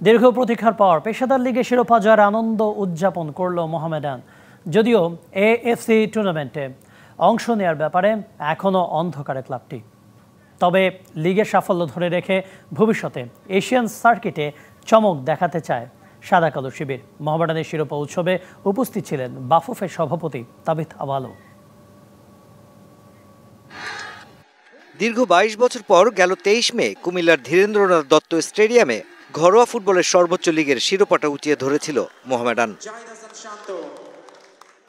দীর্ঘ প্রতীক্ষার পর পেশাদার লিগে শিরোপা জয়ের আনন্দ উদযাপন করল মোহামেডান। যদিও এএফসি টুর্নামেন্টে অংশ নেওয়ার ব্যাপারে এখনও অন্ধকারে ক্লাবটি, তবে লিগের সাফল্য ধরে রেখে ভবিষ্যতে এশিয়ান সার্কিটে চমক দেখাতে চায় সাদা কালো শিবির। মোহামেডানের শিরোপা উৎসবে উপস্থিত ছিলেন বাফুফের সভাপতি তাবিথ আওয়ালও। দীর্ঘ ২২ বছর পর গেল ২৩ মে কুমিল্লার ধীরেন্দ্রনাথ দত্ত স্টেডিয়ামে ঘরোয়া ফুটবলের সর্বোচ্চ লিগের শিরোপাটা উঠিয়ে ধরেছিল মোহামেডান।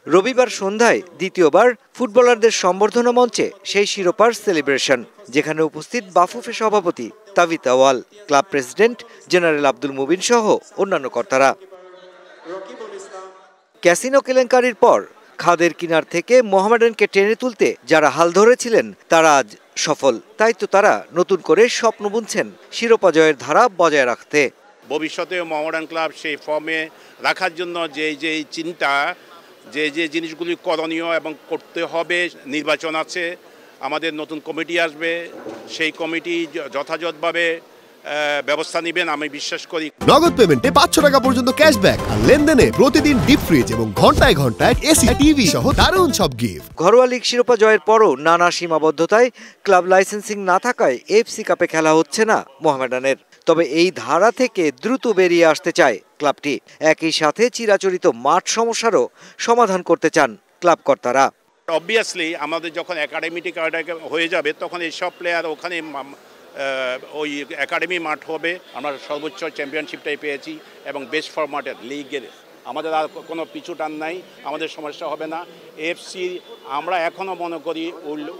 রবিবার সন্ধ্যায় দ্বিতীয়বার ফুটবলারদের সম্বর্ধনা মঞ্চে সেই শিরোপার সেলিব্রেশন, যেখানে উপস্থিত বাফুফে সভাপতি তাবিথ আওয়াল, club president general Abdul Mubin সহ অন্যান্য কর্তারা। ক্যাসিনো কেলেঙ্কারির পর খাদের কিনার থেকে মোহামেডানকে টেনে তুলতে যারা হাল ধরেছিলেন তারা আজ সফল। তাই তো তারা নতুন করে স্বপ্ন বুনছেন শিরোপা জয়ের ধারা বজায় রাখতে। ভবিষ্যতে মোহামেডান ক্লাব সেই ফর্মে রাখার জন্য যে চিন্তা, যে জিনিসগুলি করণীয় এবং করতে হবে, নির্বাচন আছে, আমাদের নতুন কমিটি আসবে, সেই কমিটি যথাযথভাবে ব্যবস্থা নেবেন আমি বিশ্বাস করি। নগদ পেমেন্টে 500 টাকা পর্যন্ত ক্যাশব্যাক আর লেনদেনে প্রতিদিন ডিপ ফ্রিজ এবং ঘন্টায় ঘন্টায় এসি টিভি সহ দারুণ সব গিফট। ঘরোয়া লিগ শিরোপা জয়ের পরও নানা সীমাবদ্ধতায় ক্লাব লাইসেন্সিং না থাকায় এফসি কাপে খেলা হচ্ছে না মোহামেডানের। তবে এই ধারা থেকে দ্রুত বেরিয়ে আসতে চায় ক্লাবটি। একই সাথে চিরাচরিত মাঠ সমস্যারও সমাধান করতে চান ক্লাব কর্তারা। অবভিয়াসলি আমাদের যখন একাডেমিক হয়ে যাবে তখন এইসব প্লেয়ার ওখানে ওই একাডেমি মাঠ হবে। আমরা সর্বোচ্চ চ্যাম্পিয়নশিপটাই পেয়েছি এবং বেস্ট ফরম্যাটের লিগের আমাদের আর কোনো পিছু টান নাই, আমাদের সমস্যা হবে না। এফসি আমরা এখনো মনে করি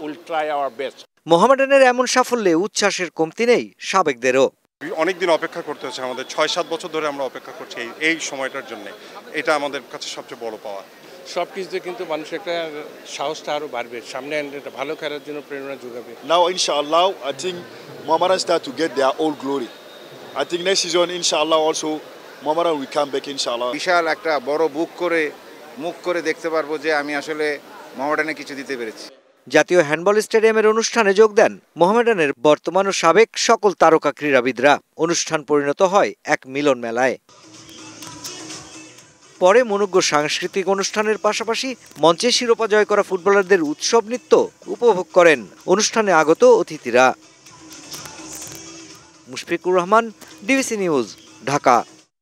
উইল ট্রাই আওয়ার বেস্ট। মোহামেডানের এমন সাফল্যে উচ্ছ্বাসের কমতি নেই সাবেকদেরও। অনেকদিন অপেক্ষা করতে হচ্ছে আমাদের, ৬-৭ বছর ধরে আমরা অপেক্ষা করছি এই সময়টার জন্য। এটা আমাদের কাছে সবচেয়ে বড় পাওয়া। সব কিছুতে কিন্তু মানুষের একটা সাহসটা আরো বাড়বে, সামনে একটা ভালো খেলার জন্য প্রেরণা যোগাবে। Now inshallah I think Mohammedan start to get their old glory. I think next season inshallah also Mohammedan will come back inshallah. বিশাল একটা বড় মুখ করে দেখতে পারবো যে আমি আসলে মোহামেডানে কিছু দিতে পেরেছি। জাতীয় হ্যান্ডবল স্টেডিয়ামের অনুষ্ঠানে যোগ দেন মোহামেডানের বর্তমান ও সাবেক সকল তারকা ক্রীড়াবিদরা। অনুষ্ঠান পরিণত হয় এক মিলন মেলায়। পরে মনোজ্ঞ সাংস্কৃতিক অনুষ্ঠানের পাশাপাশি মঞ্চে শিরোপা জয় করা ফুটবলারদের উৎসব নৃত্য উপভোগ করেন অনুষ্ঠানে আগত অতিথিরা। Mushfiqur Rahman, DBC news, Dhaka.